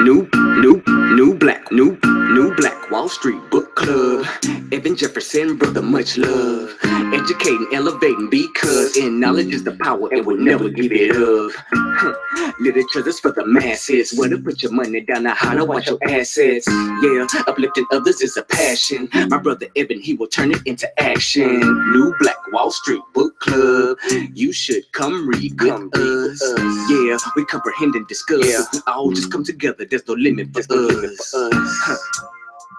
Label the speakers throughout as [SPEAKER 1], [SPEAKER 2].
[SPEAKER 1] New Black Wall Street Book Club. Evan Jefferson, brother, much love. Educating, elevating, because in knowledge is the power and we'll never give it up. Literature's for the masses. Where to put your money down, now how to watch your assets. Yeah, uplifting others is a passion. My brother Evan, he will turn it into action. New Black Wall Street Book Club. You should come read with us. Yeah, we comprehend and discuss. Yeah. We all just come together. There's no limit for us.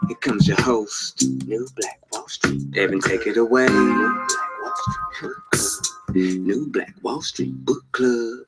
[SPEAKER 1] Here comes your host, New Black Wall Street. Evan, take it away. New Black Wall Street Book Club.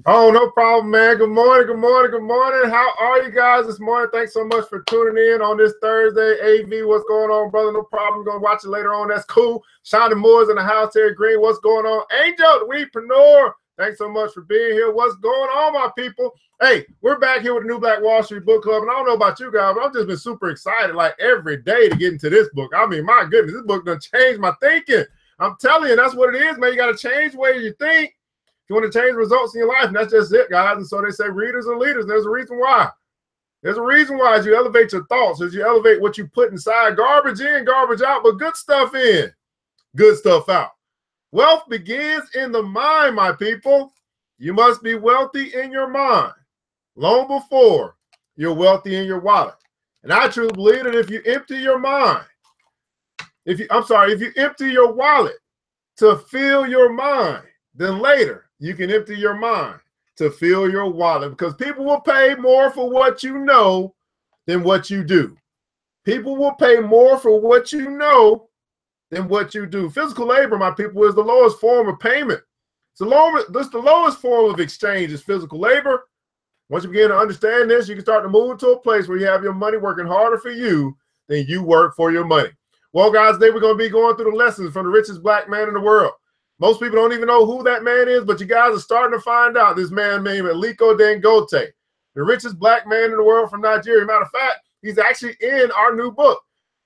[SPEAKER 2] Oh, no problem, man. Good morning, good morning, good morning. How are you guys this morning? Thanks so much for tuning in on this Thursday. AV, what's going on, brother? No problem. Going to watch it later on. That's cool. Shawnee Moore's in the house. Terry Green, what's going on? Angel, the weedpreneur. Thanks so much for being here. What's going on, my people? Hey, we're back here with the New Black Wall Street Book Club, and I don't know about you guys, but I've just been super excited like every day to get into this book. I mean, my goodness, this book done changed my thinking. I'm telling you, that's what it is, man. You got to change the way you think. You want to change results in your life, and that's just it, guys. And so they say readers are leaders. There's a reason why. There's a reason why. As you elevate your thoughts, as you elevate what you put inside, garbage in, garbage out, but good stuff in, good stuff out. Wealth begins in the mind, my people. You must be wealthy in your mind long before you're wealthy in your wallet. And I truly believe that if you empty your mind, if you empty your wallet to fill your mind, then later you can empty your mind to fill your wallet, because people will pay more for what you know than what you do. People will pay more for what you know than what you do. Physical labor, my people, is the lowest form of payment. The lowest form of exchange is physical labor. Once you begin to understand this, you can start to move to a place where you have your money working harder for you than you work for your money. Well, guys, today we're going to be going through the lessons from the richest black man in the world. Most people don't even know who that man is, but you guys are starting to find out. This man named Aliko Dangote, the richest black man in the world from Nigeria. Matter of fact, he's actually in our new book,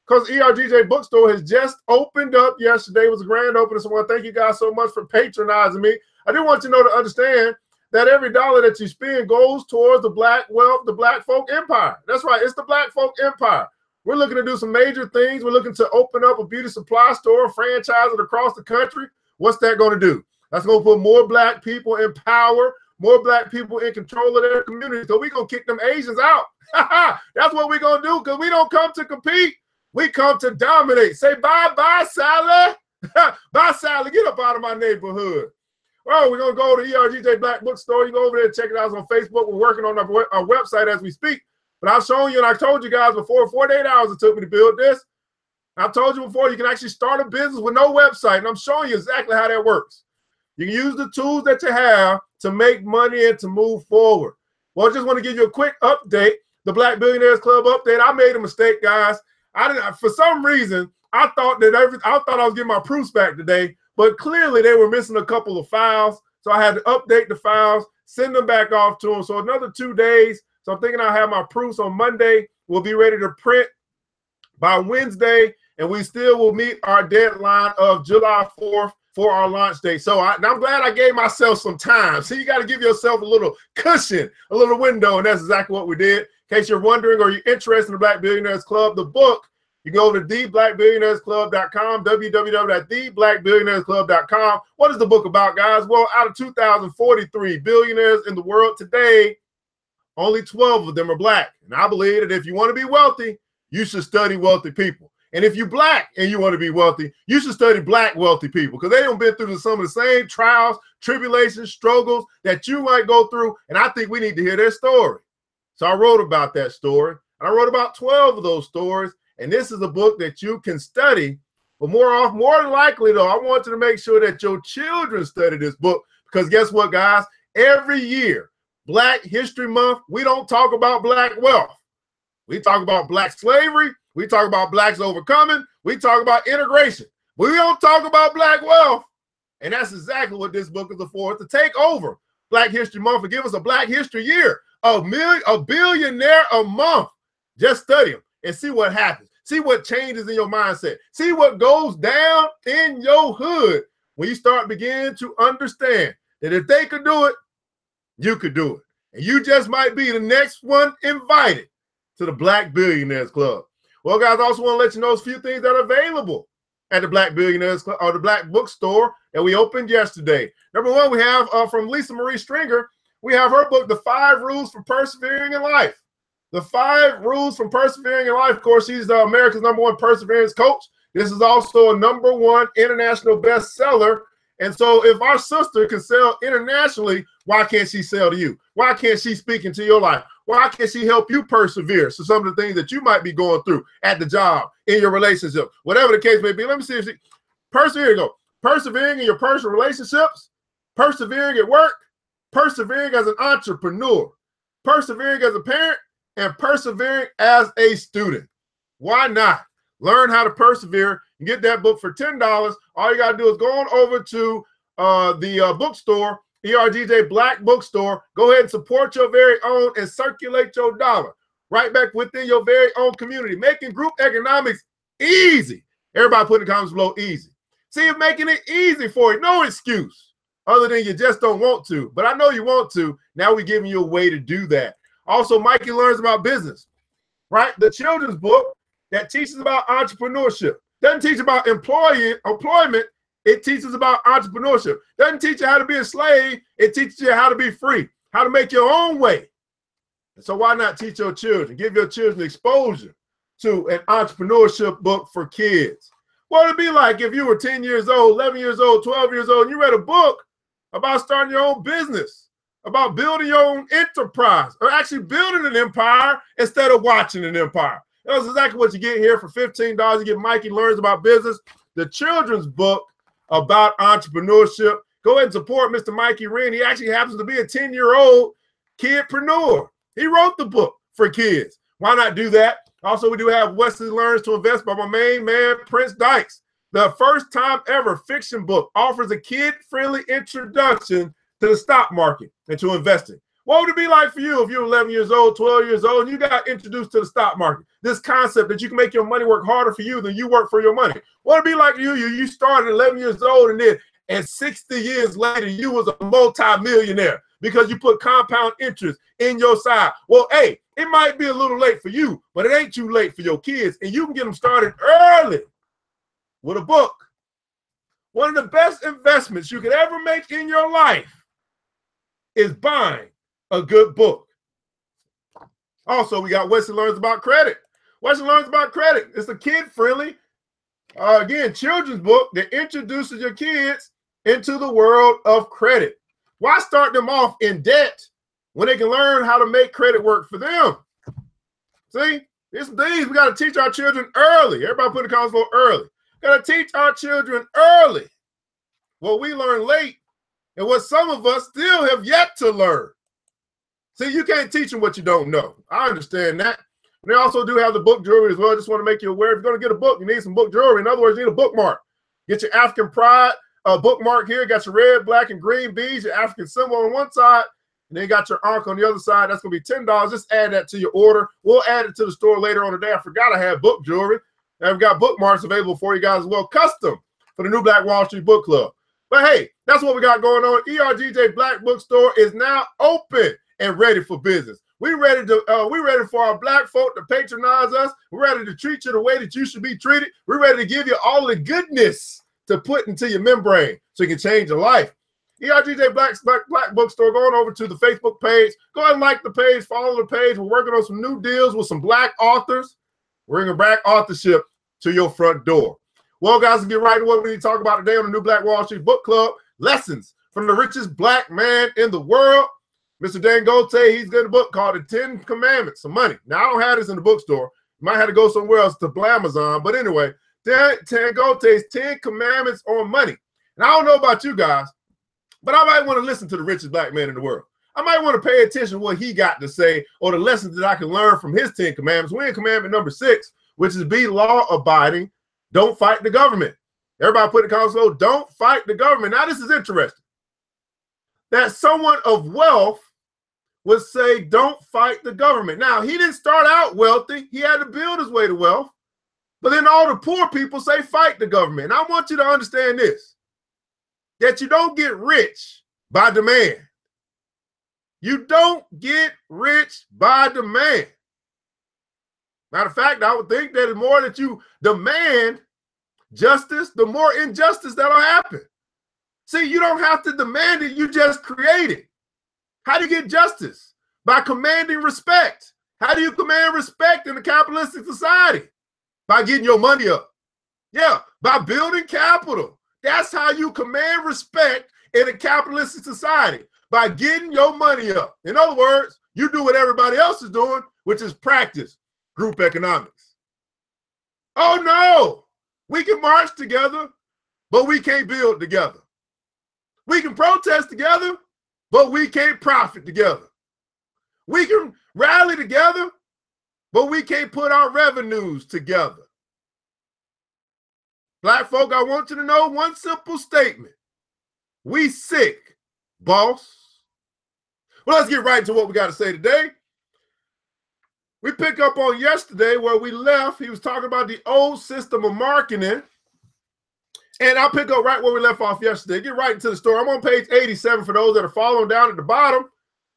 [SPEAKER 2] because ERGJ bookstore has just opened up yesterday. It was a grand opening. So I want to thank you guys so much for patronizing me. I do want you to know, to understand that every dollar that you spend goes towards the black wealth, the black folk empire. That's right. It's the black folk empire. We're looking to do some major things. We're looking to open up a beauty supply store, franchise it across the country. What's that going to do? That's going to put more black people in power, more black people in control of their community. So we're going to kick them Asians out. That's what we're going to do, because we don't come to compete. We come to dominate. Say bye-bye, Sally. Bye, Sally. Get up out of my neighborhood. Well, we're going to go to ERGJ Black Bookstore. You go over there and check it out on Facebook. We're working on our website as we speak. But I've shown you, and I told you guys before, 48 hours it took me to build this. I've told you before, you can actually start a business with no website, and I'm showing you exactly how that works. You can use the tools that you have to make money and to move forward. Well, I just want to give you a quick update, the Black Billionaires Club update. I made a mistake, guys. For some reason, I thought I was getting my proofs back today, but clearly they were missing a couple of files, so I had to update the files, send them back off to them. So another 2 days. So I'm thinking I'll have my proofs on Monday. We'll be ready to print by Wednesday, and we still will meet our deadline of July 4th for our launch date. So I'm glad I gave myself some time. See, you got to give yourself a little cushion, a little window, and that's exactly what we did. In case you're wondering, or you're interested in the Black Billionaires Club, the book, you go to theblackbillionairesclub.com, www.theblackbillionairesclub.com. What is the book about, guys? Well, out of 2,043 billionaires in the world today, only 12 of them are black. And I believe that if you want to be wealthy, you should study wealthy people. And if you're black and you want to be wealthy, you should study black wealthy people, because they don't been through some of the same trials, tribulations, struggles that you might go through. And I think we need to hear their story. So I wrote about that story. And I wrote about 12 of those stories. And this is a book that you can study. But more likely, though, I want you to make sure that your children study this book, because guess what, guys? Every year, Black History Month, we don't talk about black wealth. We talk about black slavery. We talk about blacks overcoming. We talk about integration. But we don't talk about black wealth. And that's exactly what this book is for, to take over Black History Month and give us a Black History year. A billionaire a month. Just study them and see what happens. See what changes in your mindset. See what goes down in your hood when you start beginning to understand that if they could do it, you could do it. And you just might be the next one invited to the Black Billionaires Club. Well, guys, I also want to let you know a few things that are available at the Black Billionaires Club, or the Black Bookstore that we opened yesterday. Number one, we have from Lisa Marie Stringer, we have her book, The 5 Rules for Persevering in Life. The 5 Rules for Persevering in Life. Of course, she's America's #1 perseverance coach. This is also a #1 international bestseller. And so if our sister can sell internationally, why can't she sell to you? Why can't she speak into your life? Why can't she help you persevere? So some of the things that you might be going through at the job, in your relationship, whatever the case may be. Let me see if she, persevering, go. Persevering in your personal relationships, persevering at work, persevering as an entrepreneur, persevering as a parent, and persevering as a student. Why not? Learn how to persevere and get that book for $10. All you got to do is go on over to the bookstore, ERGJ Black Bookstore. Go ahead and support your very own and circulate your dollar right back within your very own community, making group economics easy. Everybody put in the comments below, easy. See, if making it easy for you, no excuse other than you just don't want to. But I know you want to. Now we're giving you a way to do that. Also, Mikey Learns About Business, right? The children's book that teaches about entrepreneurship. Doesn't teach about employment. It teaches about entrepreneurship. Doesn't teach you how to be a slave. It teaches you how to be free, how to make your own way. And so why not teach your children, give your children exposure to an entrepreneurship book for kids? What would it be like if you were 10 years old, 11 years old, 12 years old, and you read a book about starting your own business, about building your own enterprise, or actually building an empire instead of watching an empire? That's exactly what you get here for $15. You get Mikey Learns About Business, the children's book about entrepreneurship. Go ahead and support Mr. Mikey Wren. He actually happens to be a 10-year-old kidpreneur. He wrote the book for kids. Why not do that? Also, we do have Wesley Learns to Invest by my main man, Prince Dykes. The first time ever fiction book offers a kid-friendly introduction to the stock market and to investing. What would it be like for you if you're 11 years old, 12 years old, and you got introduced to the stock market? This concept that you can make your money work harder for you than you work for your money. What would it be like for you? You started 11 years old, and then at 60 years later, you was a multi-millionaire because you put compound interest in your side. Well, hey, it might be a little late for you, but it ain't too late for your kids, and you can get them started early with a book. One of the best investments you could ever make in your life is buying a good book. Also, we got Wesley Learns About Credit. Wesley Learns About Credit. It's a kid-friendly, again, children's book that introduces your kids into the world of credit. Why start them off in debt when they can learn how to make credit work for them? See, it's things we got to teach our children early. Everybody put the comments below early. Got to teach our children early what we learn late and what some of us still have yet to learn. See, you can't teach them what you don't know. I understand that. And they also do have the book jewelry as well. I just want to make you aware, if you're going to get a book, you need some book jewelry. In other words, you need a bookmark. Get your African pride bookmark here. Got your red, black, and green beads, your African symbol on one side, and then you got your ankh on the other side. That's going to be $10. Just add that to your order. We'll add it to the store later on today. I forgot I had book jewelry. And we've got bookmarks available for you guys as well, custom for the New Black Wall Street Book Club. But hey, that's what we got going on. ERGJ Black Bookstore is now open and ready for business. We're ready for our black folk to patronize us. We're ready to treat you the way that you should be treated. We're ready to give you all the goodness to put into your membrane so you can change your life. ERGJ Black Bookstore, going over to the Facebook page. Go ahead and like the page, follow the page. We're working on some new deals with some black authors. We're bringing back authorship to your front door. Well, guys, let's get right to what we need to talk about today on the New Black Wall Street Book Club. Lessons from the richest black man in the world. Mr. Dangote, he's got a book called The 10 Commandments of Money. Now, I don't have this in the bookstore. You might have to go somewhere else to Amazon. But anyway, Dangote's 10 Commandments on Money. And I don't know about you guys, but I might want to listen to the richest black man in the world. I might want to pay attention to what he got to say or the lessons that I can learn from his 10 commandments. We're in commandment number 6, which is be law-abiding, don't fight the government. Everybody put in the comments below, don't fight the government. Now, this is interesting. That someone of wealth would say, don't fight the government. Now, he didn't start out wealthy. He had to build his way to wealth. But then all the poor people say, fight the government. And I want you to understand this, that you don't get rich by demand. You don't get rich by demand. Matter of fact, I would think that the more that you demand justice, the more injustice that'll happen. See, you don't have to demand it, you just create it. How do you get justice? By commanding respect. How do you command respect in a capitalistic society? By getting your money up. Yeah, by building capital. That's how you command respect in a capitalistic society, by getting your money up. In other words, you do what everybody else is doing, which is practice group economics. Oh no, we can march together, but we can't build together. We can protest together, but we can't profit together. We can rally together, but we can't put our revenues together. Black folk, I want you to know one simple statement. We sick, boss. Well, let's get right into what we got to say today. We pick up on yesterday where we left. He was talking about the old system of marketing. And I'll pick up right where we left off yesterday. Get right into the story. I'm on page 87 for those that are following down at the bottom.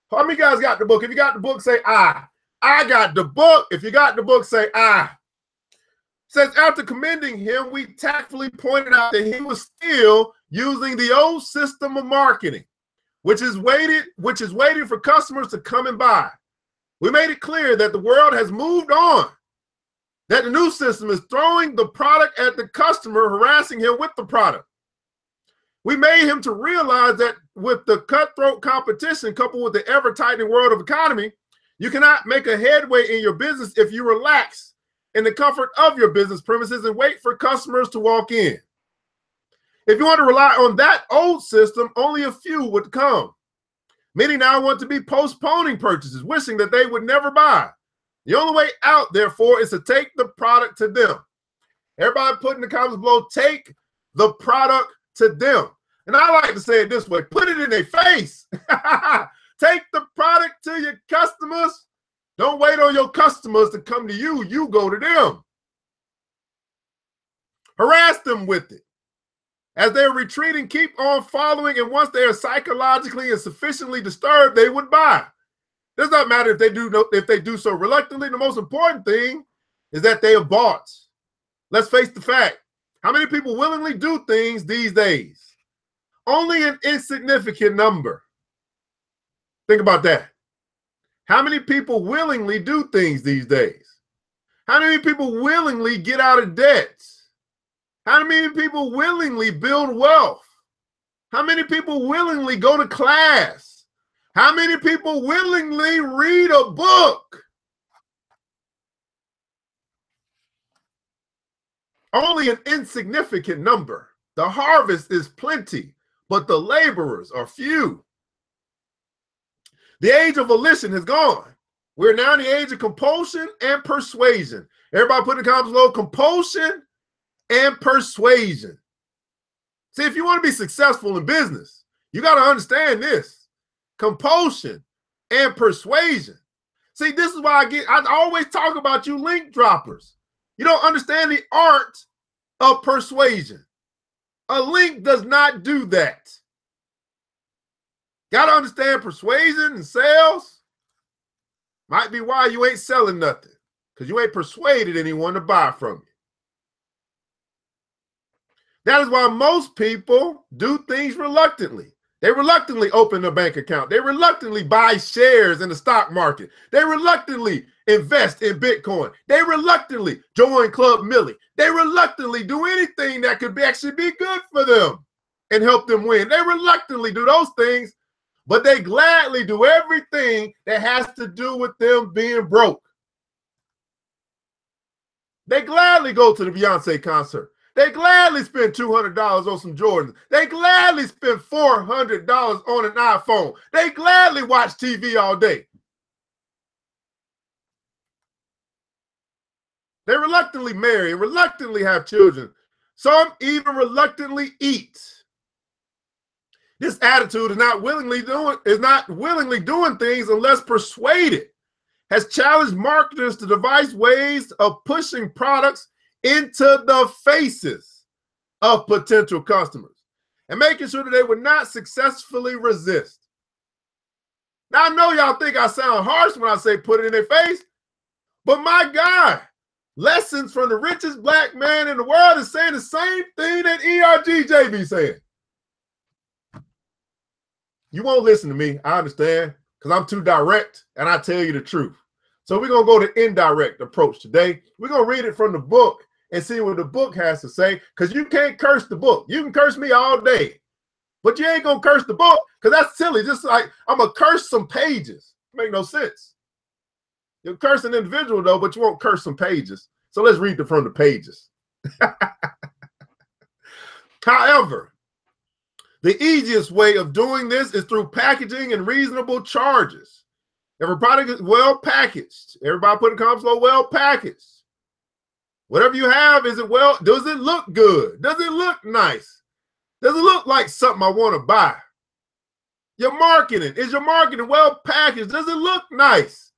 [SPEAKER 2] How many guys got the book? If you got the book, say I. I got the book. If you got the book, say I. Says, after commending him, we tactfully pointed out that he was still using the old system of marketing, which is waiting for customers to come and buy. We made it clear that the world has moved on, that the new system is throwing the product at the customer, harassing him with the product. We made him to realize that with the cutthroat competition coupled with the ever-tightening world of economy, you cannot make a headway in your business if you relax in the comfort of your business premises and wait for customers to walk in. If you want to rely on that old system, only a few would come. Many now want to be postponing purchases, wishing that they would never buy. The only way out, therefore, is to take the product to them. Everybody put in the comments below, take the product to them. And I like to say it this way, put it in their face. Take the product to your customers. Don't wait on your customers to come to you. You go to them. Harass them with it. As they're retreating, keep on following, and once they are psychologically and sufficiently disturbed, they would buy. It does not matter if they do so reluctantly. The most important thing is that they have bought. Let's face the fact. How many people willingly do things these days? Only an insignificant number. Think about that. How many people willingly do things these days? How many people willingly get out of debt? How many people willingly build wealth? How many people willingly go to class? How many people willingly read a book? Only an insignificant number. The harvest is plenty, but the laborers are few. The age of volition has gone. We're now in the age of compulsion and persuasion. Everybody put in the comments below, compulsion and persuasion. See, if you want to be successful in business, you got to understand this. Compulsion and persuasion. See, this is why I always talk about you link droppers. You don't understand the art of persuasion. A link does not do that. Got to understand persuasion and sales. Might be why you ain't selling nothing, because you ain't persuaded anyone to buy from you. That is why most people do things reluctantly. They reluctantly open a bank account. They reluctantly buy shares in the stock market. They reluctantly invest in Bitcoin. They reluctantly join Club Millie. They reluctantly do anything that could actually be good for them and help them win. They reluctantly do those things, but they gladly do everything that has to do with them being broke. They gladly go to the Beyonce concert. They gladly spend $200 on some Jordans. They gladly spend $400 on an iPhone. They gladly watch TV all day. They reluctantly marry, reluctantly have children. Some even reluctantly eat. This attitude is not willingly doing things unless persuaded. Has challenged marketers to devise ways of pushing products into the faces of potential customers and making sure that they would not successfully resist. Now, I know y'all think I sound harsh when I say put it in their face, but my God, lessons from the richest black man in the world is saying the same thing that ERGJ be saying. You won't listen to me, I understand, because I'm too direct and I tell you the truth. So we're going to go the indirect approach today. We're going to read it from the book and see what the book has to say, because you can't curse the book. You can curse me all day, but you ain't going to curse the book, because that's silly. Just like I'm going to curse some pages. Make no sense. You'll curse an individual, though, but you won't curse some pages. So let's read it from the pages. However, the easiest way of doing this is through packaging and reasonable charges. If a product is well packaged, everybody put in comments below, well packaged. Whatever you have, is it well? Does it look good? Does it look nice? Does it look like something I want to buy? Your marketing, is your marketing well packaged? Does it look nice?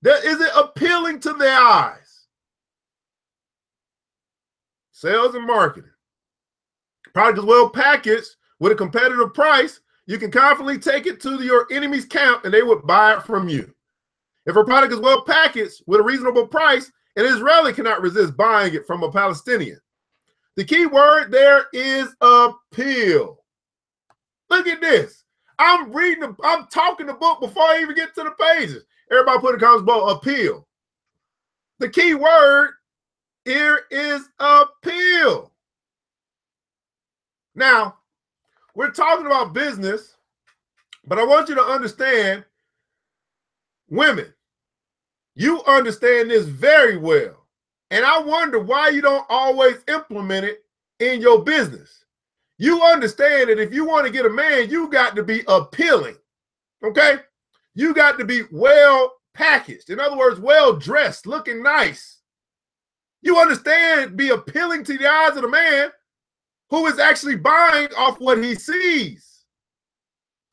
[SPEAKER 2] Is it appealing to their eyes? Sales and marketing. Product is well packaged with a competitive price. You can confidently take it to your enemy's camp and they would buy it from you. If a product is well packaged with a reasonable price, an Israeli cannot resist buying it from a Palestinian. The key word there is appeal. Look at this. I'm talking the book before I even get to the pages. Everybody put in the comments below, appeal. The key word here is appeal. Now, we're talking about business, but I want you to understand, women, you understand this very well. And I wonder why you don't always implement it in your business. You understand that if you want to get a man, you got to be appealing, okay? You got to be well packaged. In other words, well dressed, looking nice. You understand, be appealing to the eyes of the man who is actually buying off what he sees.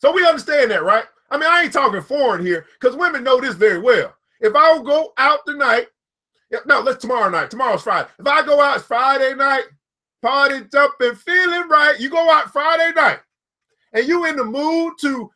[SPEAKER 2] So we understand that, right? I mean, I ain't talking foreign here, because women know this very well. If I will go out tonight, no, let's tomorrow night. Tomorrow's Friday. If I go out Friday night, party, jumping, feeling right, you go out Friday night, and you in the mood to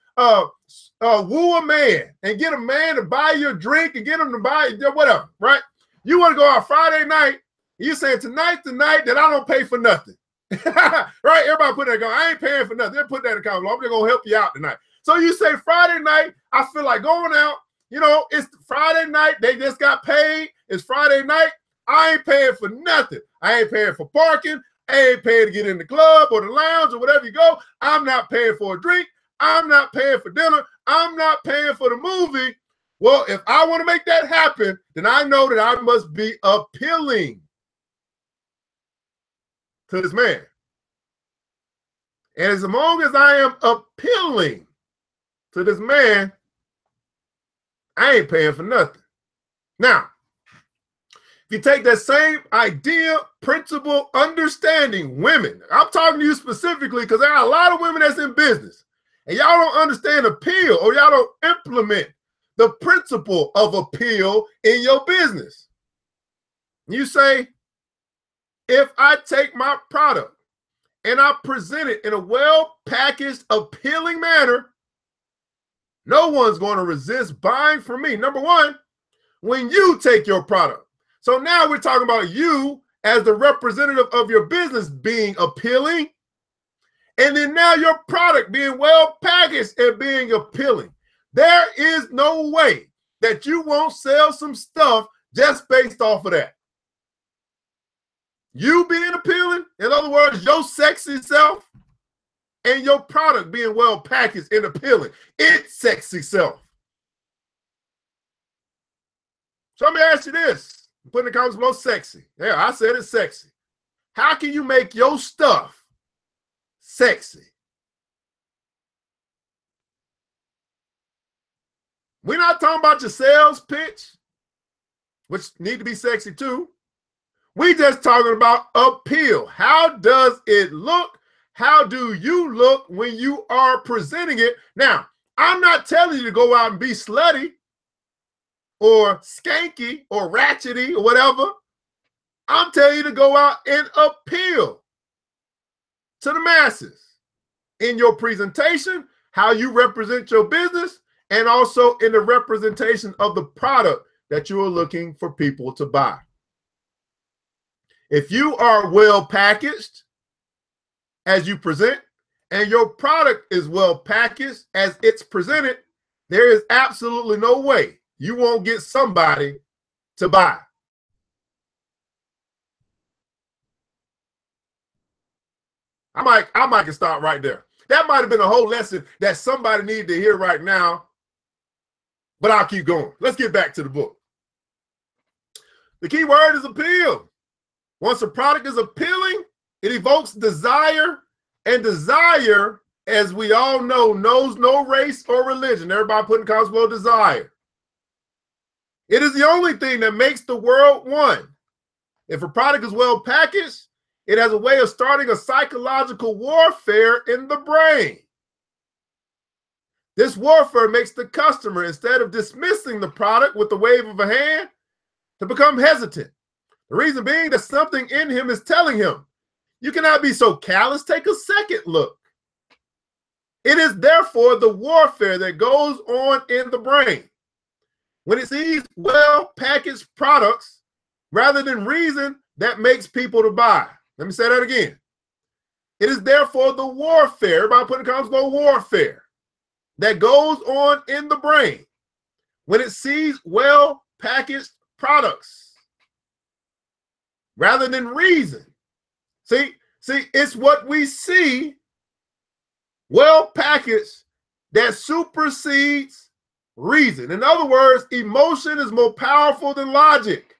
[SPEAKER 2] woo a man and get a man to buy you a drink and get him to buy whatever, right? You want to go out Friday night, and you saying tonight's the night that I don't pay for nothing. Right? Everybody put that, I ain't paying for nothing. They put that in the comment. I'm just gonna help you out tonight. So you say Friday night, I feel like going out. You know, it's Friday night. They just got paid. It's Friday night. I ain't paying for nothing. I ain't paying for parking. I ain't paying to get in the club or the lounge or whatever you go. I'm not paying for a drink. I'm not paying for dinner. I'm not paying for the movie. Well, if I want to make that happen, then I know that I must be appealing to this man. And as long as I am appealing to this man, I ain't paying for nothing. Now, if you take that same idea, principle, understanding, women, I'm talking to you specifically because there are a lot of women that's in business and y'all don't understand appeal, or y'all don't implement the principle of appeal in your business. You say, if I take my product and I present it in a well-packaged, appealing manner, no one's going to resist buying from me. Number one, when you take your product. So now we're talking about you as the representative of your business being appealing, and then now your product being well-packaged and being appealing. There is no way that you won't sell some stuff just based off of that. You being appealing, in other words, your sexy self, and your product being well packaged and appealing, its sexy self. So let me ask you this. Put in the comments below, sexy. Yeah, I said it's sexy. How can you make your stuff sexy? We're not talking about your sales pitch, which need to be sexy too. We just talking about appeal. How does it look? How do you look when you are presenting it? Now, I'm not telling you to go out and be slutty or skanky or ratchety or whatever. I'm telling you to go out and appeal to the masses in your presentation, how you represent your business, and also in the representation of the product that you are looking for people to buy. If you are well packaged as you present, and your product is well packaged as it's presented, there is absolutely no way you won't get somebody to buy. I might stop right there. That might have been a whole lesson that somebody needed to hear right now, but I'll keep going. Let's get back to the book. The key word is appeal. Once a product is appealing, it evokes desire, and desire, as we all know, knows no race or religion. Everybody putting comments below desire. It is the only thing that makes the world one. If a product is well packaged, it has a way of starting a psychological warfare in the brain. This warfare makes the customer, instead of dismissing the product with the wave of a hand, to become hesitant. The reason being that something in him is telling him, you cannot be so callous, take a second look. It is therefore the warfare that goes on in the brain. When it sees well-packaged products, rather than reason, that makes people to buy. Let me say that again. It is therefore the warfare, everybody put in the comments below, warfare, that goes on in the brain when it sees well-packaged products, rather than reason. See, it's what we see, well-packaged, that supersedes reason. In other words, emotion is more powerful than logic.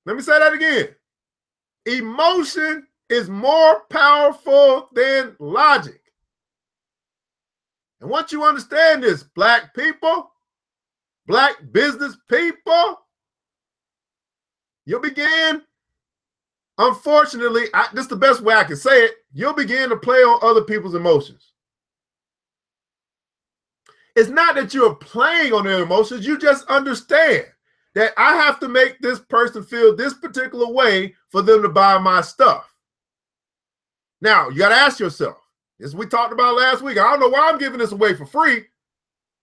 [SPEAKER 2] Let me say that again. Emotion is more powerful than logic. And once you understand this, Black people, Black business people, you'll begin, unfortunately, this is the best way I can say it, you'll begin to play on other people's emotions. It's not that you're playing on their emotions, you just understand that I have to make this person feel this particular way for them to buy my stuff. Now, you got to ask yourself, as we talked about last week, I don't know why I'm giving this away for free.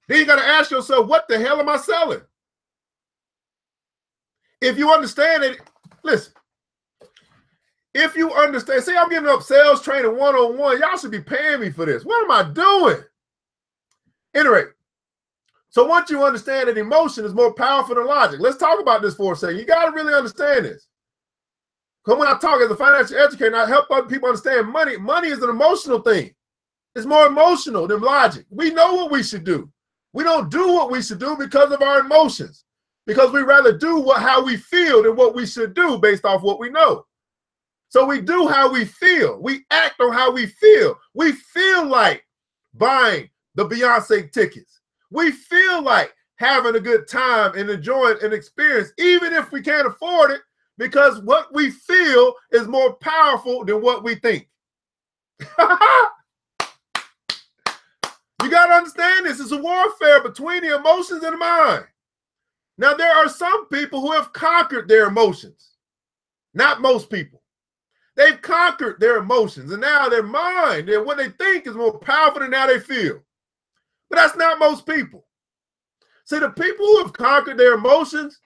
[SPEAKER 2] Then you got to ask yourself, what the hell am I selling? If you understand it, listen, if you understand, see, I'm giving up sales training one-on-one. Y'all should be paying me for this. What am I doing? Anyway, so once you understand that emotion is more powerful than logic, let's talk about this for a second. You got to really understand this. Because when I talk as a financial educator, I help other people understand money. Money is an emotional thing. It's more emotional than logic. We know what we should do. We don't do what we should do because of our emotions, because we rather do how we feel than what we should do based off what we know. So we do how we feel. We act on how we feel. We feel like buying the Beyonce tickets. We feel like having a good time and enjoying an experience, even if we can't afford it, because what we feel is more powerful than what we think. You got to understand this. It's a warfare between the emotions and the mind. Now, there are some people who have conquered their emotions. Not most people. They've conquered their emotions, and now their mind and what they think is more powerful than how they feel. But that's not most people. See, the people who have conquered their emotions,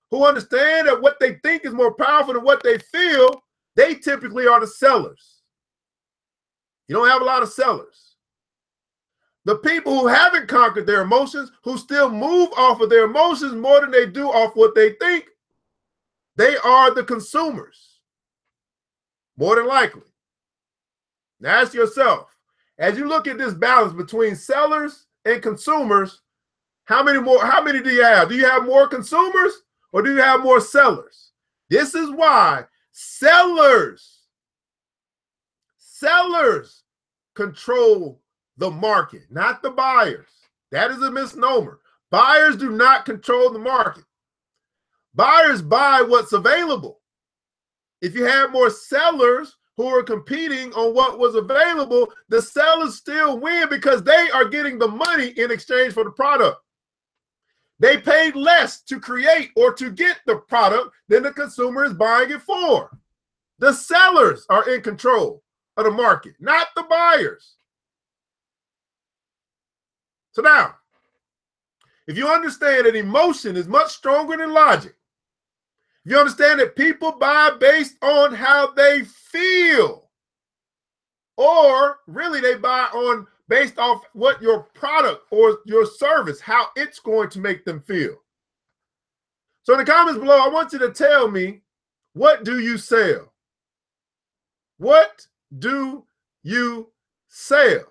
[SPEAKER 2] who understand that what they think is more powerful than what they feel, they typically are the sellers. You don't have a lot of sellers. The people who haven't conquered their emotions, who still move off of their emotions more than they do off what they think, they are the consumers, more than likely. Now ask yourself, as you look at this balance between sellers and consumers, how many do you have? Do you have more consumers or do you have more sellers? This is why sellers control the market, not the buyers. That is a misnomer. Buyers do not control the market. Buyers buy what's available. If you have more sellers who are competing on what was available, the sellers still win because they are getting the money in exchange for the product. They paid less to create or to get the product than the consumer is buying it for. The sellers are in control of the market, not the buyers. So now, if you understand that emotion is much stronger than logic, if you understand that people buy based on how they feel, or really they buy on based off what your product or your service, how it's going to make them feel. So in the comments below, I want you to tell me, what do you sell? What do you sell?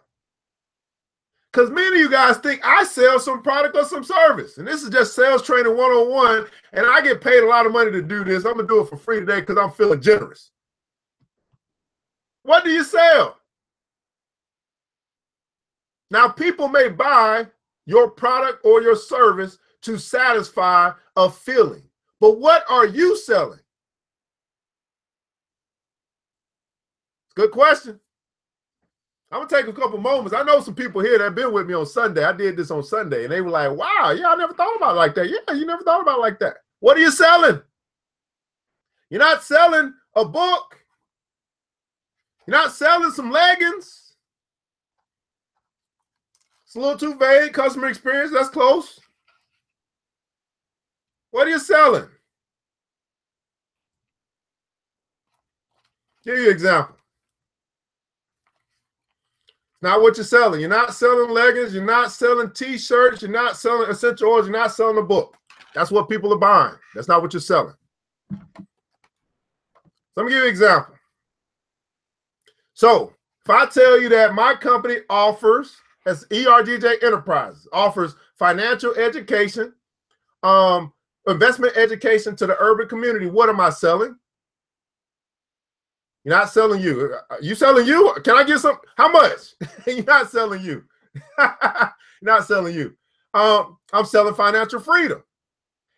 [SPEAKER 2] Because many of you guys think I sell some product or some service. And this is just sales training 101. And I get paid a lot of money to do this. I'm going to do it for free today because I'm feeling generous. What do you sell? Now, people may buy your product or your service to satisfy a feeling. But what are you selling? It's a good question. I'm going to take a couple moments. I know some people here that have been with me on Sunday. I did this on Sunday, and they were like, wow, yeah, I never thought about it like that. Yeah, you never thought about it like that. What are you selling? You're not selling a book. You're not selling some leggings. It's a little too vague. Customer experience, that's close. What are you selling? Give you an example. Not what you're selling. You're not selling leggings. You're not selling T-shirts. You're not selling essential oils. You're not selling a book. That's what people are buying. That's not what you're selling. So let me give you an example. So if I tell you that my company offers, as ERGJ Enterprises, offers financial education, investment education to the urban community, what am I selling? You're not selling you. You selling you? Can I get some? How much? You're not selling you. You're not selling you. I'm selling financial freedom.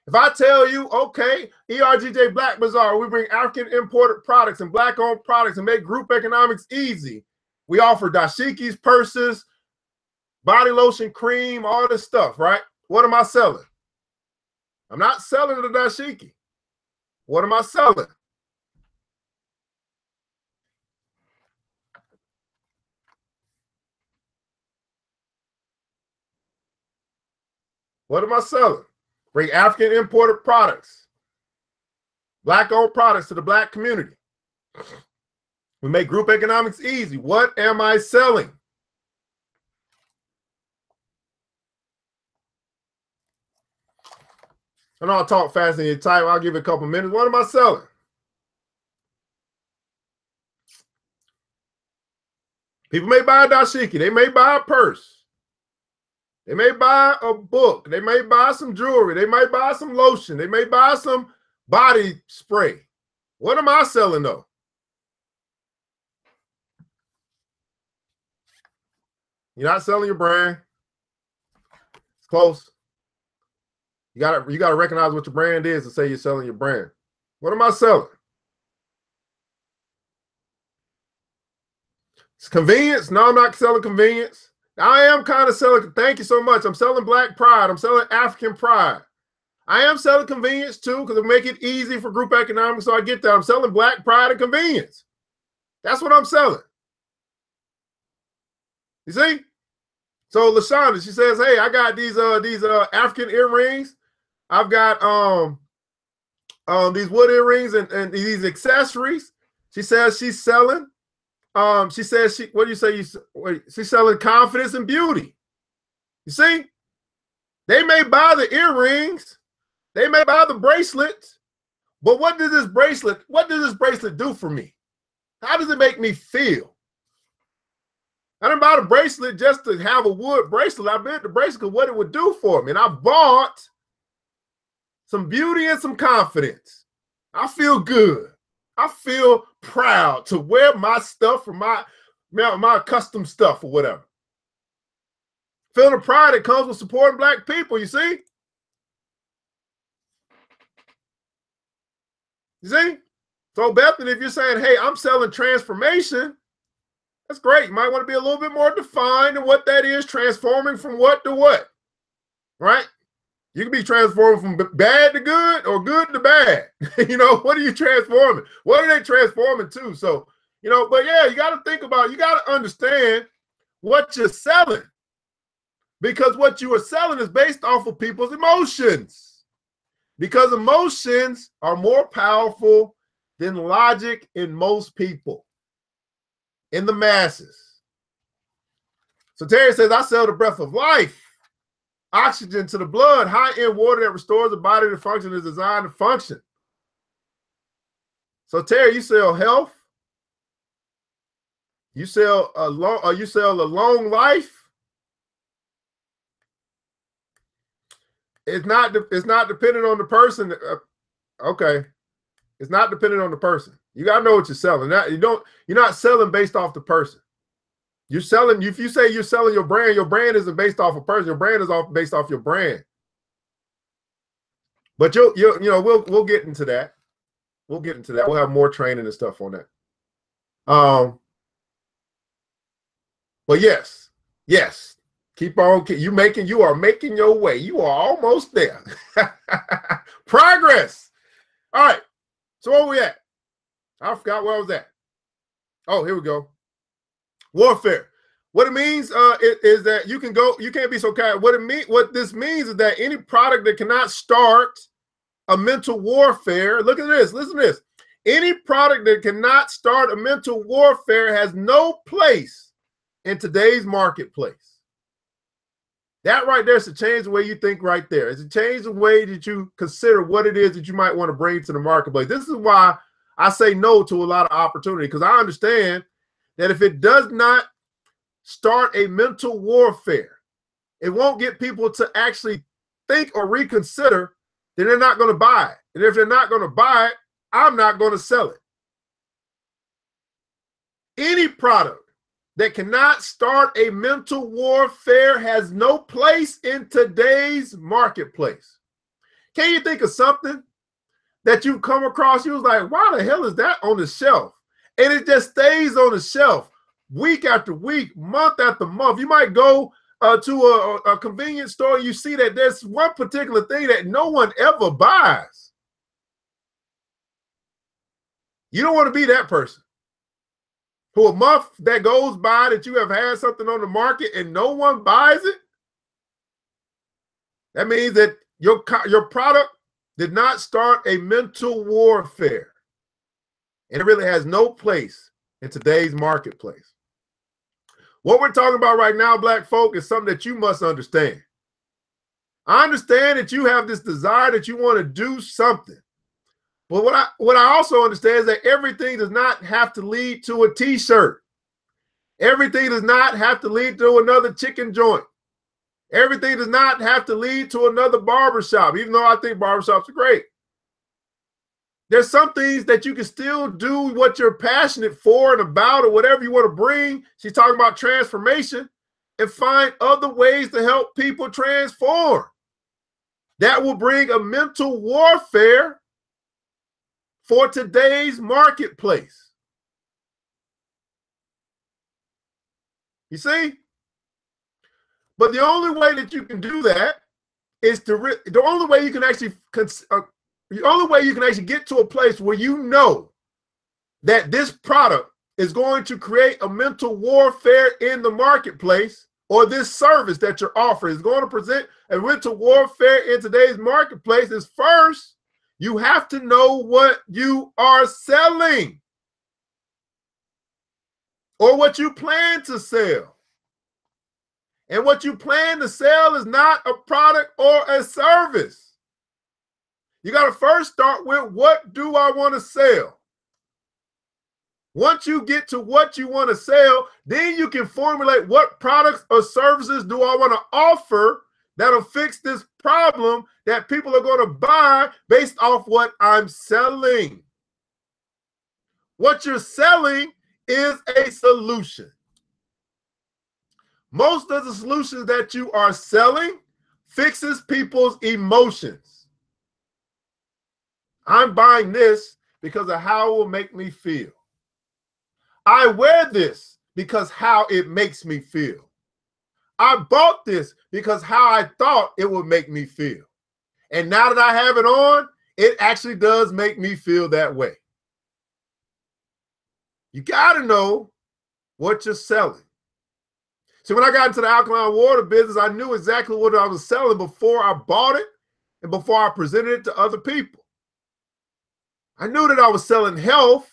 [SPEAKER 2] If I tell you, okay, ERGJ Black Bazaar, we bring African imported products and Black-owned products and make group economics easy. We offer dashikis, purses, body lotion, cream, all this stuff, right? What am I selling? I'm not selling the dashiki. What am I selling? What am I selling? Bring African imported products, Black-owned products to the Black community. We make group economics easy. What am I selling? I know I'll talk fast in your time. I'll give you a couple minutes. What am I selling? People may buy a dashiki. They may buy a purse. They may buy a book. They may buy some jewelry. They may buy some lotion. They may buy some body spray. What am I selling though? You're not selling your brand. It's close. You gotta recognize what your brand is and say you're selling your brand. What am I selling? It's convenience. No, I'm not selling convenience. I am kind of selling, thank you so much. I'm selling Black pride. I'm selling African pride. I am selling convenience too, because it make it easy for group economics. So I get that. I'm selling Black pride and convenience. That's what I'm selling. You see? So LaShonda, she says, hey, I got these African earrings. I've got these wood earrings and these accessories. She says she's selling. She says what do you say? She's selling confidence and beauty. You see, they may buy the earrings, they may buy the bracelets, but what does this bracelet do for me? How does it make me feel? I didn't buy the bracelet just to have a wood bracelet. I bought the bracelet because what it would do for me. And I bought some beauty and some confidence. I feel good. I feel proud to wear my stuff from my custom stuff or whatever. Feeling the pride that comes with supporting Black people, you see? You see? So Bethany, if you're saying, hey, I'm selling transformation, that's great. You might want to be a little bit more defined in what that is, transforming from what to what, right? You can be transforming from bad to good or good to bad. You know, what are you transforming? What are they transforming to? So, you know, but yeah, you got to think about, you got to understand what you're selling. Because what you are selling is based off of people's emotions. Because emotions are more powerful than logic in most people, in the masses. So Terry says, I sell the breath of life, oxygen to the blood, high-end water that restores the body to function is designed to function. So Terry, you sell health, you sell a long life. It's not dependent on the person. Okay, it's not dependent on the person. You gotta know what you're selling. You're not selling based off the person. You're selling. If you say you're selling your brand isn't based off a person. Your brand is based off your brand. But we'll get into that. We'll get into that. We'll have more training and stuff on that. But yes. Keep on. You are making your way. You are almost there. Progress. All right. So where we at? I forgot where I was at. Oh, here we go. Warfare. What it means is that you can't be so kind. What this means is that any product that cannot start a mental warfare. Look at this. Listen to this. Any product that cannot start a mental warfare has no place in today's marketplace. That right there is to change the way you think right there. It's to change the way that you consider what it is that you might want to bring to the marketplace. This is why I say no to a lot of opportunity, because I understand that if it does not start a mental warfare, it won't get people to actually think or reconsider, then they're not going to buy it. And if they're not going to buy it, I'm not going to sell it. Any product that cannot start a mental warfare has no place in today's marketplace. Can you think of something that you come across? You was like, why the hell is that on the shelf? And it just stays on the shelf week after week, month after month. You might go to a convenience store and you see that there's one particular thing that no one ever buys. You don't want to be that person who a month that goes by that you have had something on the market and no one buys it. That means that your product did not start a mental warfare. And it really has no place in today's marketplace. What we're talking about right now, black folk, is something that you must understand. I understand that you have this desire that you want to do something. But what I also understand is that everything does not have to lead to a t-shirt. Everything does not have to lead to another chicken joint. Everything does not have to lead to another barbershop, even though I think barbershops are great. There's some things that you can still do what you're passionate for and about, or whatever you want to bring. She's talking about transformation, and find other ways to help people transform. That will bring a mental warfare for today's marketplace. You see? But the only way that you can do that is the only way you can actually get to a place where you know that this product is going to create a mental warfare in the marketplace, or this service that you're offering is going to present a mental warfare in today's marketplace, is first, you have to know what you are selling or what you plan to sell. And what you plan to sell is not a product or a service. You got to first start with, what do I want to sell? Once you get to what you want to sell, then you can formulate what products or services do I want to offer that'll fix this problem that people are going to buy based off what I'm selling. What you're selling is a solution. Most of the solutions that you are selling fixes people's emotions. I'm buying this because of how it will make me feel. I wear this because how it makes me feel. I bought this because how I thought it would make me feel. And now that I have it on, it actually does make me feel that way. You got to know what you're selling. So when I got into the alkaline water business, I knew exactly what I was selling before I bought it and before I presented it to other people. I knew that I was selling health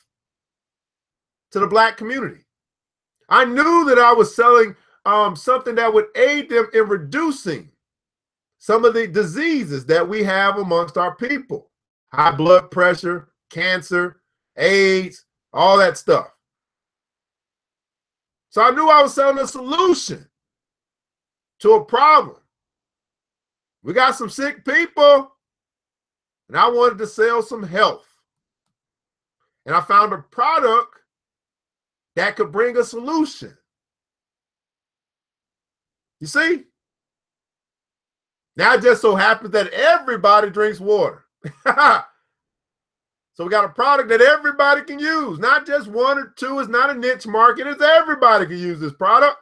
[SPEAKER 2] to the Black community. I knew that I was selling something that would aid them in reducing some of the diseases that we have amongst our people. High blood pressure, cancer, AIDS, all that stuff. So I knew I was selling a solution to a problem. We got some sick people, and I wanted to sell some health. And I found a product that could bring a solution. You see? Now it just so happens that everybody drinks water. So we got a product that everybody can use, not just one or two. It's not a niche market. It's everybody can use this product.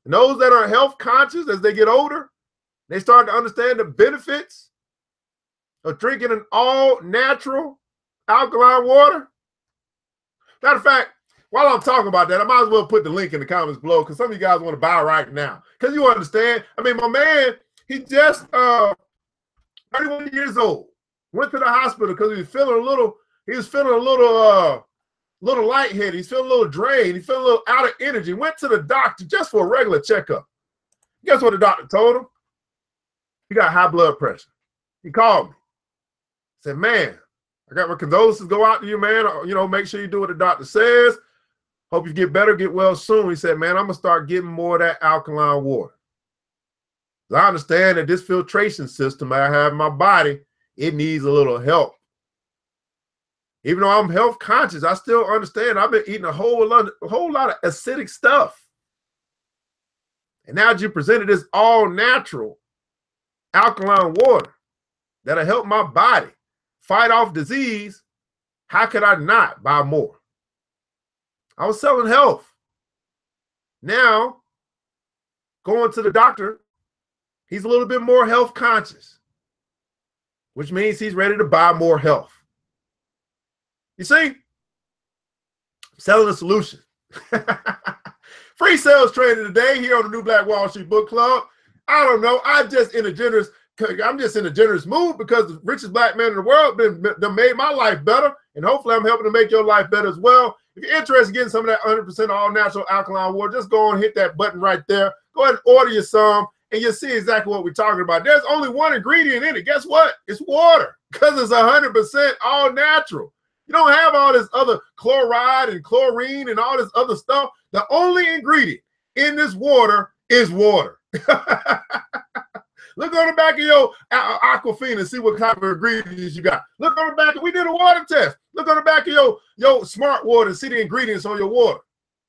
[SPEAKER 2] And those that are health conscious as they get older, they start to understand the benefits of drinking an all natural alkaline water. Matter of fact, while I'm talking about that, I might as well put the link in the comments below because some of you guys want to buy right now. Because you understand, I mean, my man, he just 31 years old, went to the hospital because he was feeling a little lightheaded. He's feeling a little drained. He's feeling a little out of energy. Went to the doctor just for a regular checkup. Guess what the doctor told him? He got high blood pressure. He called me. Said, man, I got my condolences go out to you, man. You know, make sure you do what the doctor says. Hope you get better, get well soon. He said, man, I'm going to start getting more of that alkaline water. I understand that this filtration system I have in my body, it needs a little help. Even though I'm health conscious, I still understand I've been eating a whole lot of acidic stuff. And now that you presented this all natural alkaline water that'll help my body fight off disease, how could I not buy more? I was selling health. Now, going to the doctor, he's a little bit more health conscious, which means he's ready to buy more health. You see, I'm selling a solution. Free sales training today here on the New Black Wall Street Book Club. I don't know. I'm just in a generous mood because the richest black man in the world done made my life better, and hopefully I'm helping to make your life better as well. If you're interested in getting some of that 100% all natural alkaline water, just go and hit that button right there. Go ahead and order you some, and you'll see exactly what we're talking about. There's only one ingredient in it. Guess what? It's water, because it's 100% all natural. You don't have all this other chloride and chlorine and all this other stuff. The only ingredient in this water is water. Look on the back of your Aquafina and see what kind of ingredients you got. Look on the back. We did a water test. Look on the back of your Smart Water and see the ingredients on your water.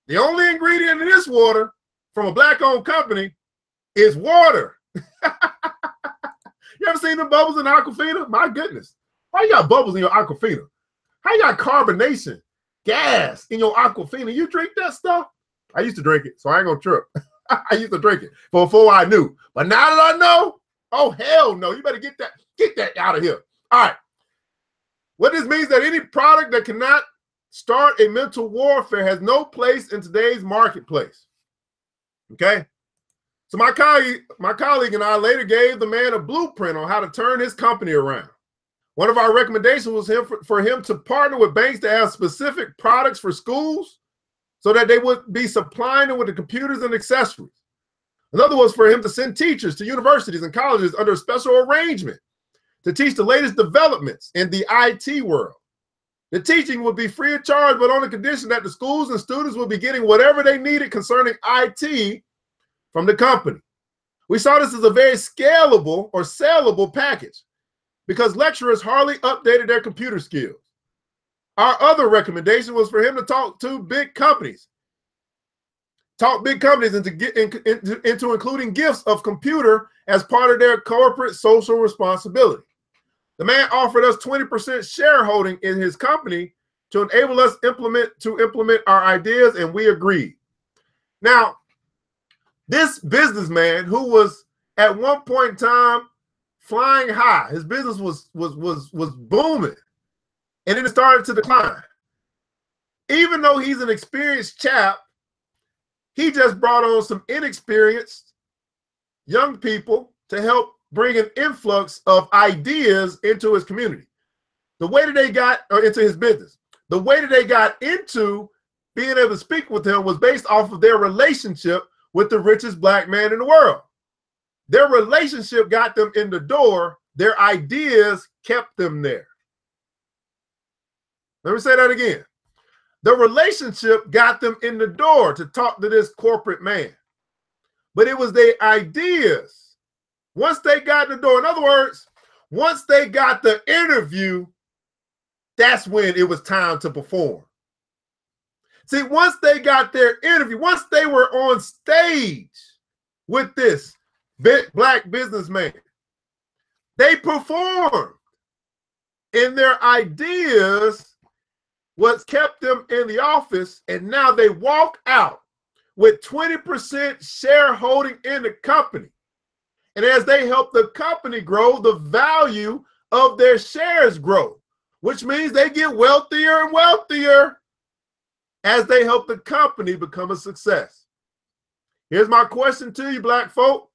[SPEAKER 2] The only ingredient in this water from a black-owned company is water. You ever seen the bubbles in Aquafina? My goodness. Why you got bubbles in your Aquafina? How you got carbonation, gas in your Aquafina? You drink that stuff? I used to drink it, so I ain't gonna trip. I used to drink it before I knew. But now that I know, oh, hell no. You better get that out of here. All right. What this means that any product that cannot start a mental warfare has no place in today's marketplace. Okay? So my colleague and I later gave the man a blueprint on how to turn his company around. One of our recommendations was for him to partner with banks to have specific products for schools so that they would be supplying them with the computers and accessories. Another was for him to send teachers to universities and colleges under a special arrangement to teach the latest developments in the IT world. The teaching would be free of charge, but on the condition that the schools and students would be getting whatever they needed concerning IT from the company. We saw this as a very scalable or sellable package because lecturers hardly updated their computer skills. Our other recommendation was for him to talk to big companies. Talk big companies into including gifts of computer as part of their corporate social responsibility. The man offered us 20% shareholding in his company to enable us to implement our ideas, and we agreed. Now, this businessman who was at one point in time flying high, his business was booming, and then it started to decline. Even though he's an experienced chap, He just brought on some inexperienced young people to help bring an influx of ideas into his community. The way that they got into his business, the way that they got into being able to speak with him was based off of their relationship with the richest black man in the world. Their relationship got them in the door. Their ideas kept them there. Let me say that again. The relationship got them in the door to talk to this corporate man. But it was their ideas. Once they got in the door, in other words, once they got the interview, that's when it was time to perform. See, once they got their interview, once they were on stage with this big black businessman, they performed. And their ideas what kept them in the office, and now they walk out with 20% shareholding in the company. And as they help the company grow, the value of their shares grow, which means they get wealthier and wealthier as they help the company become a success. Here's my question to you, black folk.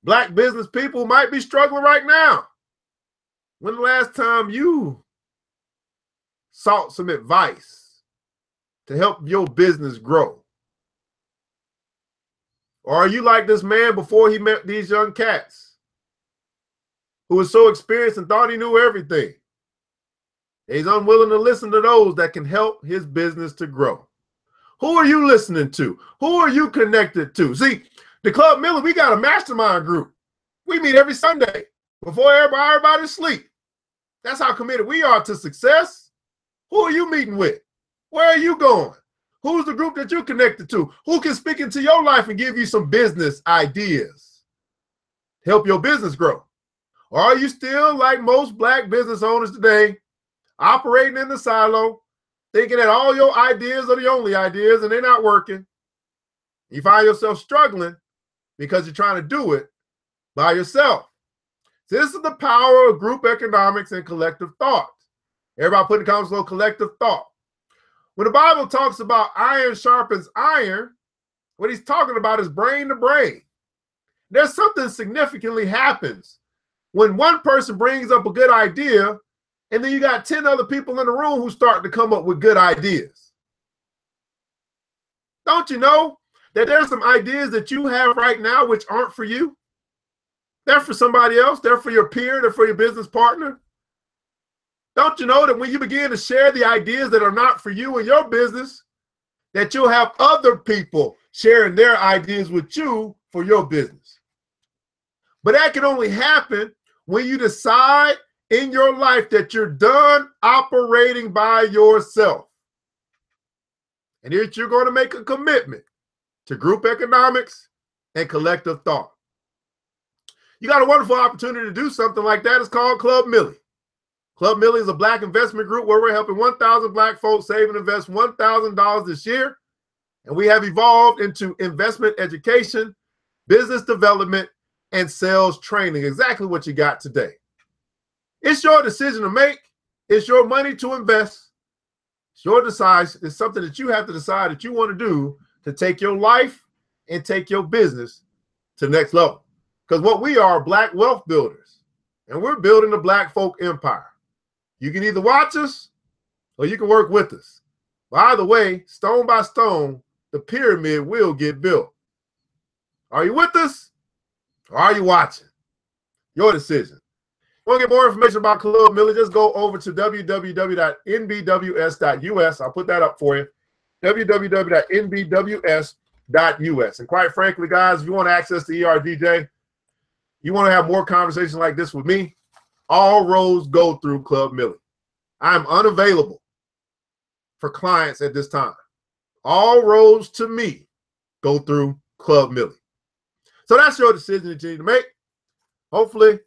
[SPEAKER 2] Black business people might be struggling right now. When the last time you sought some advice to help your business grow? Or are you like this man before he met these young cats who was so experienced and thought he knew everything? He's unwilling to listen to those that can help his business to grow. Who are you listening to? Who are you connected to? See, the Club Millie, we got a mastermind group. We meet every Sunday before everybody's asleep. That's how committed we are to success. Who are you meeting with? Where are you going? Who's the group that you're connected to? Who can speak into your life and give you some business ideas? Help your business grow. Or are you still like most black business owners today, operating in the silo, thinking that all your ideas are the only ideas and they're not working? You find yourself struggling because you're trying to do it by yourself. So this is the power of group economics and collective thought. Everybody put in the comments below, collective thought. When the Bible talks about iron sharpens iron, what he's talking about is brain to brain. There's something significantly happens when one person brings up a good idea, and then you got 10 other people in the room who start to come up with good ideas. Don't you know that there's some ideas that you have right now which aren't for you? They're for somebody else. They're for your peer. They're for your business partner. Don't you know that when you begin to share the ideas that are not for you and your business, that you'll have other people sharing their ideas with you for your business? But that can only happen when you decide in your life that you're done operating by yourself. And here you're going to make a commitment to group economics and collective thought. You got a wonderful opportunity to do something like that. It's called Club Millie. Club Millie is a black investment group where we're helping 1,000 black folks save and invest $1,000 this year. And we have evolved into investment education, business development, and sales training. Exactly what you got today. It's your decision to make. It's your money to invest. It's your decision. It's something that you have to decide that you want to do to take your life and take your business to the next level. Because what we are black wealth builders, and we're building the black folk empire. You can either watch us or you can work with us. By the way, stone by stone, the pyramid will get built. Are you with us or are you watching? Your decision. Want to get more information about Club Millie, just go over to www.nbws.us. I'll put that up for you. www.nbws.us. And quite frankly, guys, if you want access to ERGJ, you want to have more conversations like this with me, all roads go through Club Millie. I'm unavailable for clients at this time. All roads to me go through Club Millie. So that's your decision that you need to make. Hopefully,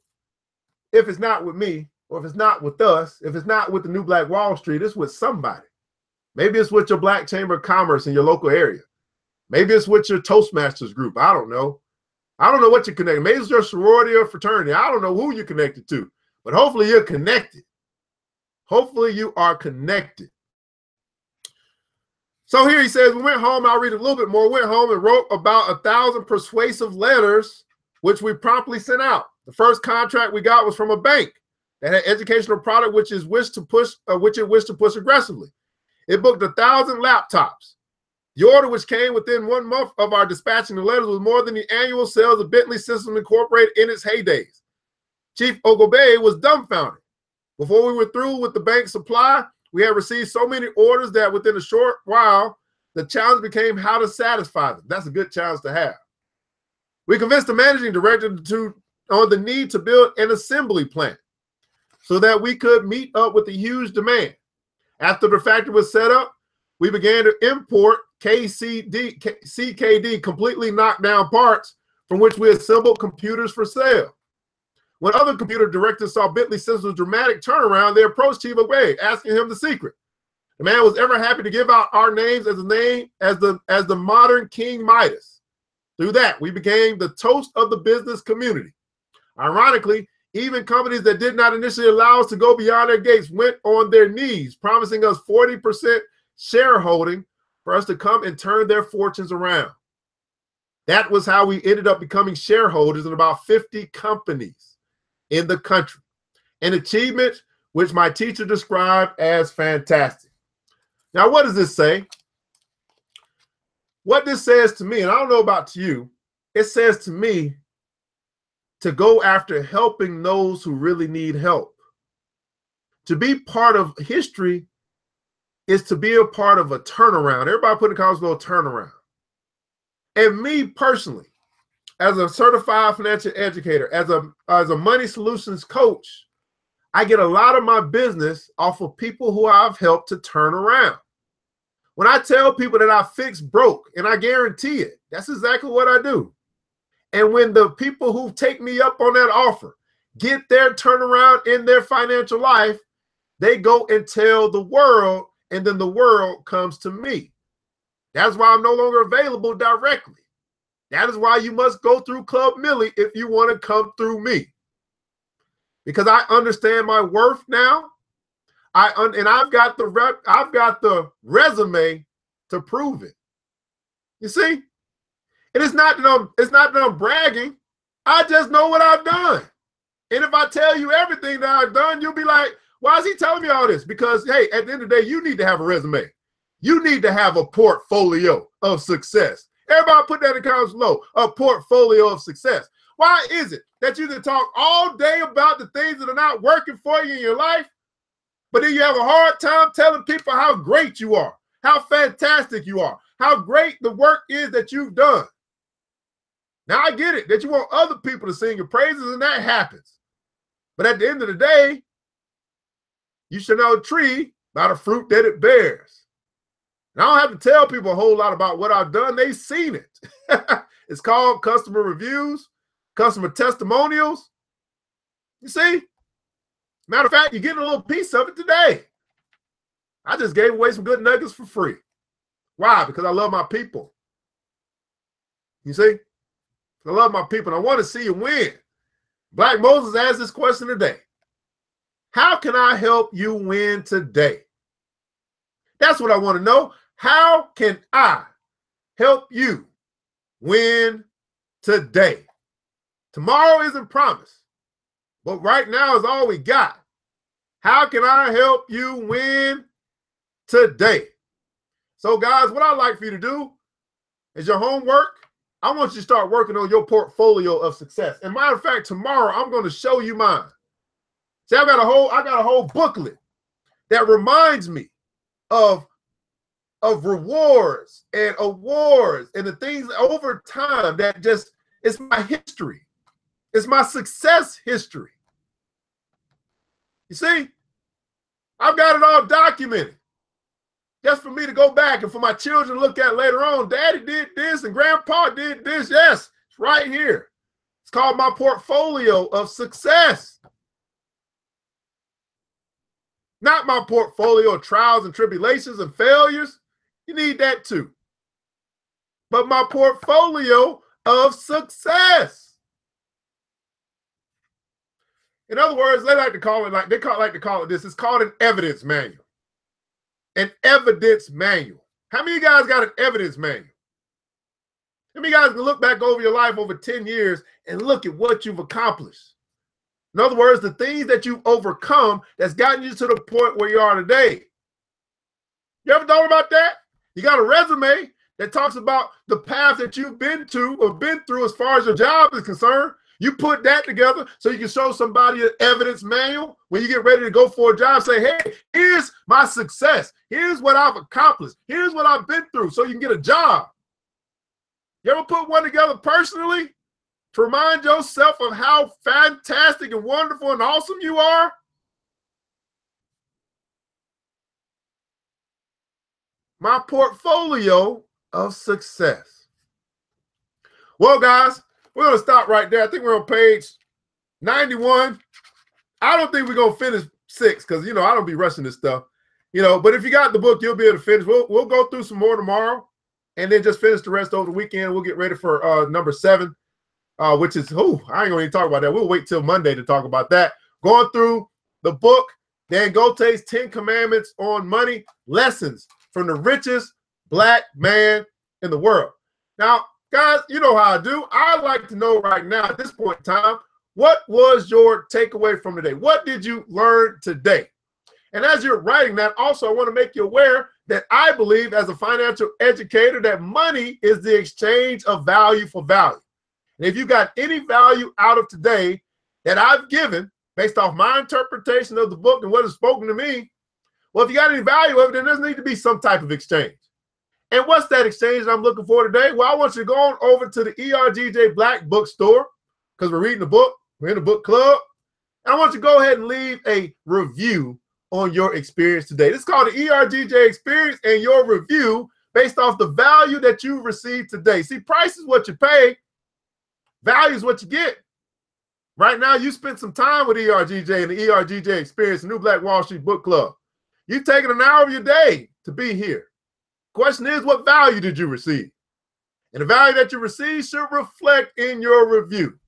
[SPEAKER 2] if it's not with me, or if it's not with us, if it's not with the New Black Wall Street, it's with somebody. Maybe it's with your Black Chamber of Commerce in your local area. Maybe it's with your Toastmasters group. I don't know. I don't know what you're connected. Maybe it's your sorority or fraternity. I don't know who you're connected to, but hopefully you're connected. Hopefully you are connected. So here he says, we went home, I'll read a little bit more, went home and wrote about 1,000 persuasive letters, which we promptly sent out. The first contract we got was from a bank that had educational product which it wished to push aggressively. It booked 1,000 laptops. The order, which came within 1 month of our dispatching the letters, was more than the annual sales of Bentley Systems Incorporated in its heydays. Chief Ogobe was dumbfounded. Before we were through with the bank supply, we had received so many orders that within a short while, the challenge became how to satisfy them. That's a good challenge to have. We convinced the managing director on the need to build an assembly plant so that we could meet up with the huge demand. After the factory was set up, we began to import CKD, completely knocked down parts from which we assembled computers for sale. When other computer directors saw Bentley Systems' dramatic turnaround, they approached Chief Ogobe, asking him the secret. The man was ever happy to give out our names as the modern King Midas. Through that, we became the toast of the business community. Ironically, even companies that did not initially allow us to go beyond their gates went on their knees, promising us 40% shareholding for us to come and turn their fortunes around. That was how we ended up becoming shareholders in about 50 companies in the country, an achievement which my teacher described as fantastic. Now, what does this say? What this says to me, and I don't know about you, it says to me to go after helping those who really need help. To be part of history is to be a part of a turnaround. Everybody put in the comments below, turnaround. And me personally, as a certified financial educator, as a money solutions coach, I get a lot of my business off of people who I've helped to turn around. When I tell people that I fix broke, and I guarantee it, that's exactly what I do. And when the people who take me up on that offer get their turnaround in their financial life, they go and tell the world, and then the world comes to me. That's why I'm no longer available directly. That is why you must go through Club Millie if you want to come through me. Because I understand my worth now. And I've got the resume to prove it. You see? And it's not that I'm bragging. I just know what I've done. And if I tell you everything that I've done, you'll be like, why is he telling me all this? Because, hey, at the end of the day, you need to have a resume. You need to have a portfolio of success. Everybody put that in the comments below, a portfolio of success. Why is it that you can talk all day about the things that are not working for you in your life, but then you have a hard time telling people how great you are, how fantastic you are, how great the work is that you've done? Now, I get it that you want other people to sing your praises, and that happens. But at the end of the day, you should know a tree by the fruit that it bears. And I don't have to tell people a whole lot about what I've done. They've seen it. It's called customer reviews, customer testimonials. You see? Matter of fact, you're getting a little piece of it today. I just gave away some good nuggets for free. Why? Because I love my people. You see? I love my people, and I want to see you win. Black Moses asked this question today. How can I help you win today? That's what I want to know. How can I help you win today? Tomorrow isn't promised, but right now is all we got. How can I help you win today? So, guys, what I'd like for you to do is your homework. I want you to start working on your portfolio of success. And matter of fact, tomorrow I'm going to show you mine. See, I got a whole booklet that reminds me of rewards and awards and the things over time that just, it's my history. It's my success history. You see, I've got it all documented. Just for me to go back and for my children to look at later on. Daddy did this and Grandpa did this. Yes, it's right here. It's called my portfolio of success. Not my portfolio of trials and tribulations and failures. You need that too. But my portfolio of success. In other words, they like to call it this. It's called an evidence manual. An evidence manual. How many of you guys got an evidence manual? How many of you guys can look back over your life over 10 years and look at what you've accomplished? In other words, the things that you've overcome that's gotten you to the point where you are today. You ever thought about that? You got a resume that talks about the path that you've been to or been through as far as your job is concerned. You put that together so you can show somebody an evidence manual when you get ready to go for a job. Say, hey, here's my success. Here's what I've accomplished. Here's what I've been through so you can get a job. You ever put one together personally to remind yourself of how fantastic and wonderful and awesome you are? My portfolio of success. Well, guys, we're going to stop right there. I think we're on page 91. I don't think we're going to finish 6 because, I don't be rushing this stuff. But if you got the book, you'll be able to finish. We'll go through some more tomorrow and then just finish the rest over the weekend. We'll get ready for number 7, which is, I ain't going to even talk about that. We'll wait till Monday to talk about that. Going through the book, Dangote's 10 Commandments on Money, Lessons from the Richest Black Man in the World. Now, guys, you know how I do. I'd like to know right now at this point in time, what was your takeaway from today? What did you learn today? And as you're writing that, also, I want to make you aware that I believe as a financial educator that money is the exchange of value for value. And if you got any value out of today that I've given based off my interpretation of the book and what is spoken to me, well, if you got any value of it, then there does need to be some type of exchange. And what's that exchange that I'm looking for today? Well, I want you to go on over to the ERGJ Black Bookstore because we're reading the book. We're in the book club. And I want you to go ahead and leave a review on your experience today. This is called the ERGJ Experience and your review based off the value that you received today. See, price is what you pay. Value is what you get. Right now, you spent some time with ERGJ and the ERGJ Experience, the New Black Wall Street Book Club. You've taken an hour of your day to be here. Question is, what value did you receive? And the value that you received should reflect in your review.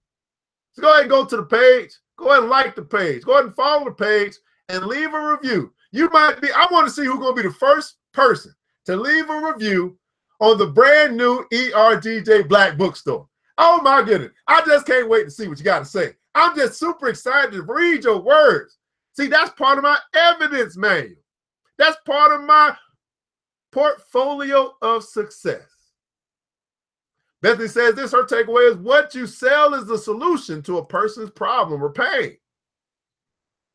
[SPEAKER 2] So go ahead and go to the page. Go ahead and like the page. Go ahead and follow the page and leave a review. You might be, I want to see who's going to be the first person to leave a review on the brand new ERGJ Black Bookstore. Oh my goodness. I just can't wait to see what you got to say. I'm just super excited to read your words. See, that's part of my evidence manual. That's part of my portfolio of success. Bethany says this, her takeaway is what you sell is the solution to a person's problem or pain.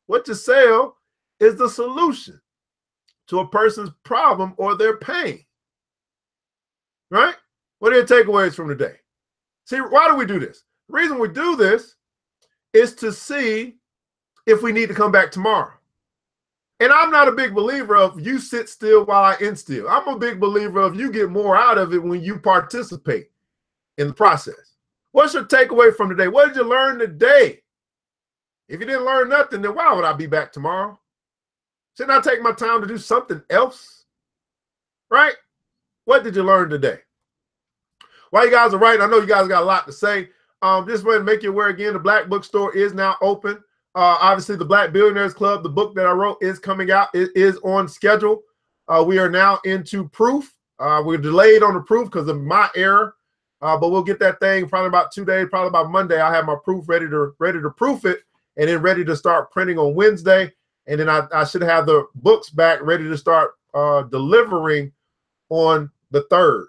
[SPEAKER 2] What you sell is the solution to a person's problem or their pain. Right? What are your takeaways from today? See, why do we do this? The reason we do this is to see if we need to come back tomorrow. And I'm not a big believer of you sit still while I instill. I'm a big believer of you get more out of it when you participate in the process. What's your takeaway from today? What did you learn today? If you didn't learn nothing, then why would I be back tomorrow? Shouldn't I take my time to do something else? Right? What did you learn today? While you guys are writing, I know you guys got a lot to say. Just want to make you aware again, the Black Bookstore is now open. Obviously, the Black Billionaires Club, the book that I wrote, is coming out. It is on schedule. We are now into proof. We're delayed on the proof because of my error, but we'll get that thing probably about 2 days, probably about Monday. I'll have my proof ready to proof it, and then ready to start printing on Wednesday. And then I should have the books back ready to start delivering on the 3rd.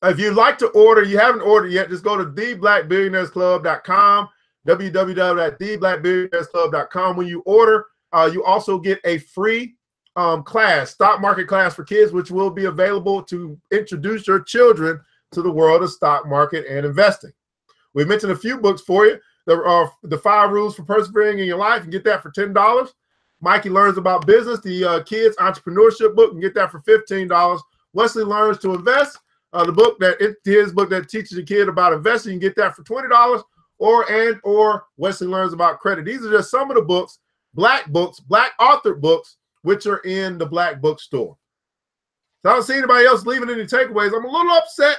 [SPEAKER 2] If you'd like to order, you haven't ordered yet, just go to theblackbillionairesclub.com, www.theblackbillionairesclub.com. When you order, you also get a free class, stock market class for kids, which will be available to introduce your children to the world of stock market and investing. We mentioned a few books for you. The 5 Rules for Persevering in Your Life. You can get that for $10. Mikey Learns About Business, the kids entrepreneurship book, and get that for $15. Wesley Learns to Invest, his book that teaches a kid about investing, you can get that for $20. Or Wesley Learns About Credit. These are just some of the books, black authored books, which are in the Black Bookstore. So I don't see anybody else leaving any takeaways. I'm a little upset.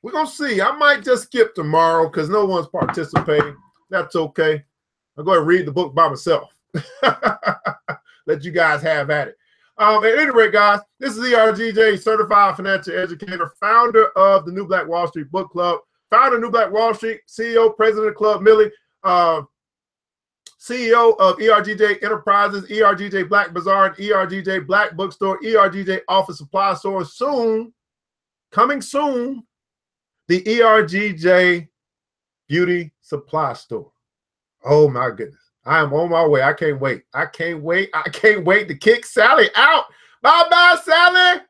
[SPEAKER 2] We're going to see. I might just skip tomorrow because no one's participating. That's okay. I'll go ahead and read the book by myself. Let you guys have at it. At any rate, guys, this is ERGJ, certified financial educator, founder of the New Black Wall Street Book Club, founder of New Black Wall Street, CEO, president of Club Millie, CEO of ERGJ Enterprises, ERGJ Black Bazaar, and ERGJ Black Bookstore, ERGJ Office Supply Store. Soon, coming soon, the ERGJ Beauty Supply Store. Oh my goodness. I am on my way. I can't wait. I can't wait. I can't wait to kick Sally out. Bye-bye, Sally.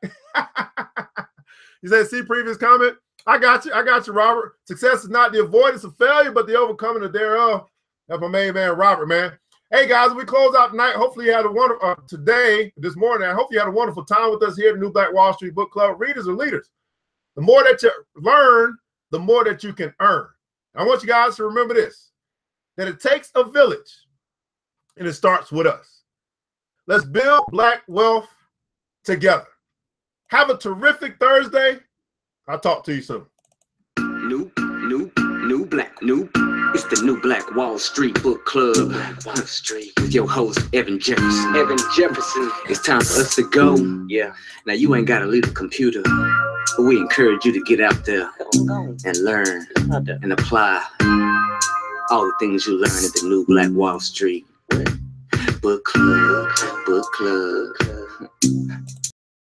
[SPEAKER 2] You said, see previous comment? I got you. I got you, Robert. Success is not the avoidance of failure, but the overcoming of thereof. That's my main man, Robert, man. Hey, guys, we close out tonight. Hopefully you had a wonderful, this morning, I hope you had a wonderful time with us here at the New Black Wall Street Book Club. Readers are leaders. The more that you learn, the more that you can earn. I want you guys to remember this, that it takes a village, and it starts with us. Let's build Black wealth together. Have a terrific Thursday. I'll talk to you soon.
[SPEAKER 1] It's the New Black Wall Street Book Club. Wall Street with your host Evan Jefferson. It's time for us to go. Yeah. Now you ain't gotta leave the computer, but we encourage you to get out there and learn and apply all the things you learn at the New Black Wall Street Book Club.